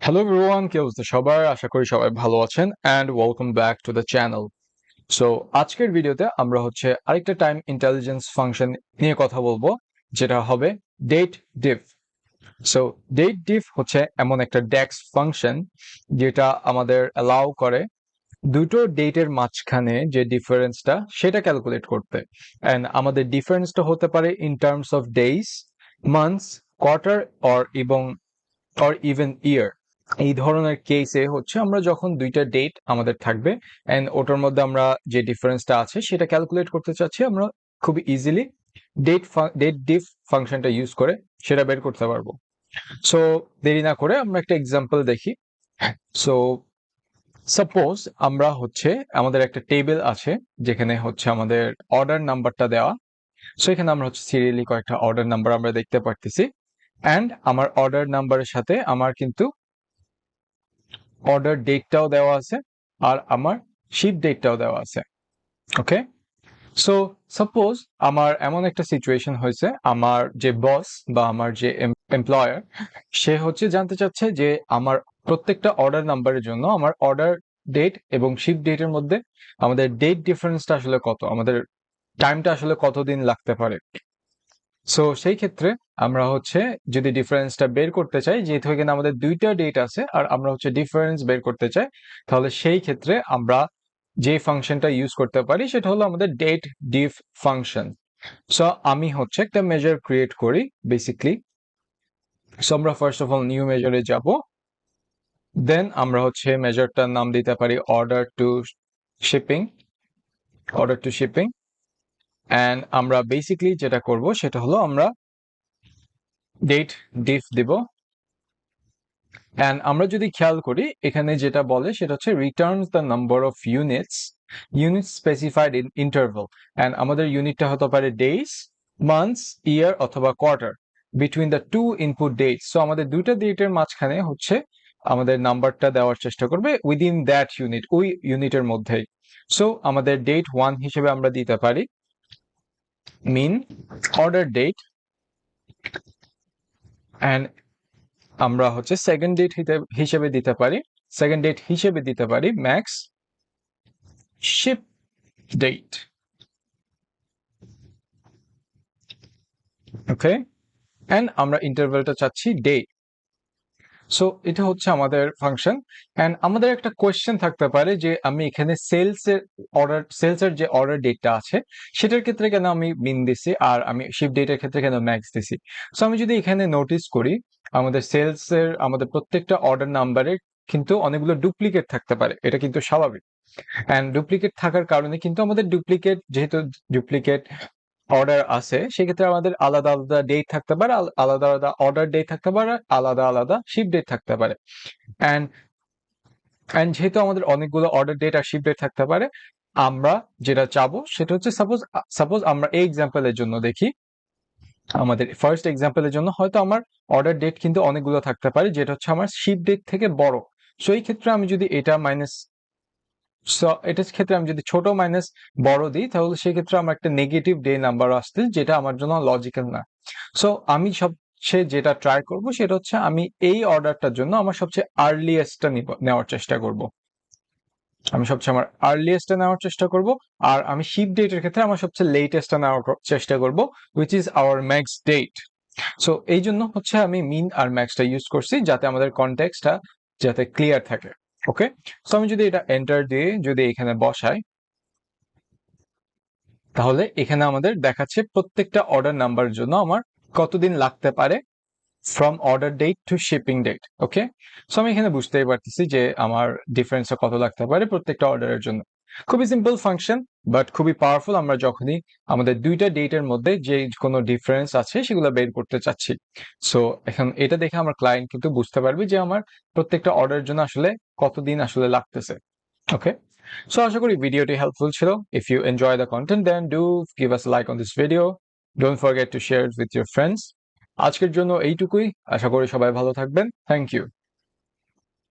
Hello everyone, কি অবস্থা সবার? আশা করি সবাই ভালো আছেন and welcome back to the channel. So আজকের ভিডিওতে আমরা আরেকটা টাইম ইন্টেলিজেন্স ফাংশন নিয়ে কথা বলবো, যেটা হবে ডেট ডিফ। সো ডেট ডিফ হচ্ছে এমন একটা ড্যাক্স ফাংশন যেটা আমাদের অ্যালাউ করে দুটো ডেটের মাঝখানে যে ডিফারেন্সটা সেটা ক্যালকুলেট করতে। অ্যান্ড আমাদের ডিফারেন্সটা হতে পারে in terms of days, months, quarter or even year. এই ধরনের কেসে আমরা যখন দুইটা ডেট আমাদের থাকবে এন্ড ওটার মধ্যে আমরা যে ডিফারেন্সটা আছে সেটা ক্যালকুলেট করতে চাচ্ছি, আমরা খুব ইজিলি ডেট ডিফ ফাংশনটা ইউজ করে সেটা বের করতে পারবো। সো দেরি না করে আমরা একটা এক্সাম্পল দেখি। সো সাপোজ আমরা আমাদের একটা টেবিল আছে যেখানে আমাদের অর্ডার নাম্বারটা দেওয়া। সো এখানে আমরা সিরিয়ালি কয়েকটা অর্ডার নাম্বার আমরা দেখতে পারতেছি অ্যান্ড আমার অর্ডার নাম্বারের সাথে আমার কিন্তু অর্ডার ডেটটাও দেওয়া আছে আর আমার শিপ ডেটটাও দেওয়া আছে। ওকে, সো সাপোজ আমার এমন একটা সিচুয়েশন হয়েছে, আমার যে বস বা আমার যে এমপ্লয়ার সে জানতে চাচ্ছে যে আমার প্রত্যেকটা অর্ডার নাম্বারের জন্য আমার অর্ডার ডেট এবং শিপ ডেটের মধ্যে আমাদের ডেট ডিফারেন্সটা আসলে কত, আমাদের টাইমটা আসলে কতদিন লাগতে পারে। সো সেই ক্ষেত্রে আমরা যদি ডিফারেন্সটা বের করতে চাই, যেহেতু এখানে আমাদের দুইটা ডেট আছে আর আমরা ডিফারেন্স বের করতে চাই, তাহলে সেই ক্ষেত্রে আমরা যে ফাংশনটা ইউজ করতে পারি সেটা হলো আমাদের ডেট ডিফ ফাংশন। সো আমি একটা মেজার ক্রিয়েট করি বেসিকলি। সো আমরা ফার্স্ট অফ অল নিউ মেজারে যাব, দেন আমরা মেজারটার নাম দিতে পারি অর্ডার টু শিপিং অ্যান্ড আমরা বেসিকলি যেটা করব সেটা হলো আমরা ডেট ডিফ দিব। অ্যান্ড আমরা যদি খেয়াল করি এখানে যেটা বলে সেটা returns the number of units specified in interval. And আমাদের ইউনিটটা হতে পারে ডেজ, মান্থস, ইয়ার অথবা quarter between the two input date. So আমাদের দুইটা ডেটের মাঝখানে আমাদের নাম্বারটা দেওয়ার চেষ্টা করবে উইদিন দ্যাট ইউনিট, ওই ইউনিটের মধ্যেই। সো আমাদের ডেট 1 হিসেবে আমরা দিতে পারি মিন অর্ডার ডেট, অ্যান্ড আমরা সেকেন্ড ডেট হিসেবে দিতে পারি max ship date. Okay, and আমরা ইন্টারভ্যালটা চাচ্ছি ডেট। সো এটা আমাদের ফাংশন। এন্ড আমাদের একটা কোয়েশ্চেন থাকতে পারে যে আমি এখানে সেলসের যে অর্ডার ডেটটা আছে সেটার ক্ষেত্রে কেন আমি মিন দিছি আর আমি শিপ ডেটের ক্ষেত্রে কেন ম্যাক্স দিছি। সো আমি যদি এখানে নোটিস করি আমাদের প্রত্যেকটা অর্ডার নাম্বারে কিন্তু অনেকগুলো ডুপ্লিকেট থাকতে পারে, এটা কিন্তু স্বাভাবিক। অ্যান্ড ডুপ্লিকেট থাকার কারণে কিন্তু আমাদের যেহেতু ডুপ্লিকেট অর্ডার আছে সেক্ষেত্রে আমাদের আলাদা আলাদা ডেট থাকতে পারে, আলাদা আলাদা অর্ডার ডেট থাকতে পারে, আলাদা আলাদা শিপ ডেট থাকতে পারে। অ্যান্ড অ্যান্ড যেহেতু আমাদের অনেকগুলো অর্ডার ডেট আর শিপ ডেট থাকতে পারে, আমরা যেটা চাবো সেটা সাপোজ আমরা এই এক্সাম্পলের জন্য দেখি, আমাদের ফার্স্ট এক্সাম্পলের জন্য হয়তো আমার অর্ডার ডেট কিন্তু অনেকগুলো থাকতে পারে যেটা আমার শিপ ডেট থেকে বড়। সো এই ক্ষেত্রে আমি যদি এটার ক্ষেত্রে আমি যদি ছোট মাইনাস বড় দিই তাহলে সেক্ষেত্রে আমার একটা নেগেটিভ ডে নাম্বার আসছে, যেটা আমার জন্য লজিক্যাল না। সো আমি সবচেয়ে যেটা ট্রাই করব সেটা আমি এই অর্ডারটার জন্য আমার সবচেয়ে আর্লিয়েস্টটা নেওয়ার চেষ্টা করব। নেওয়ার চেষ্টা করব আর আমি শিপ ডেটের ক্ষেত্রে আমার সবচেয়ে লেটেস্টটা নেওয়ার চেষ্টা করব, which is our max date. So এই জন্য আমি মিন আর ম্যাক্সটা ইউজ করছি যাতে আমাদের কনটেক্সটটা যাতে ক্লিয়ার থাকে। ওকে, সো আমি যদি এটা এন্টার দিয়ে যদি এখানে বসাই তাহলে এখানে আমাদের দেখাচ্ছে প্রত্যেকটা অর্ডার নাম্বারের জন্য আমার কতদিন লাগতে পারে from order date to shipping date. Okay, so আমি এখানে বুঝতেই পারতেছি যে আমার ডিফারেন্সটা কত লাগতে পারে প্রত্যেকটা অর্ডারের জন্য। খুবই সিম্পল ফাংশন বাট খুবই পাওয়ারফুল আমরা যখনই আমাদের দুইটা ডেটের মধ্যে যে কোনো ডিফারেন্স আছে সেগুলো বের করতে চাচ্ছি। সো এখন এটা দেখে আমার ক্লায়েন্ট কিন্তু বুঝতে পারবে যে আমার প্রত্যেকটা অর্ডারের জন্য আসলে কতদিন আসলে লাগতেছে। ওকে, সো আশা করি ভিডিওটি হেল্পফুল ছিল। If you enjoy the content then do give us like on this video, don't forget to share it with your friends. আজকের জন্য এইটুকুই, আশা করি সবাই ভালো থাকবেন। Thank you.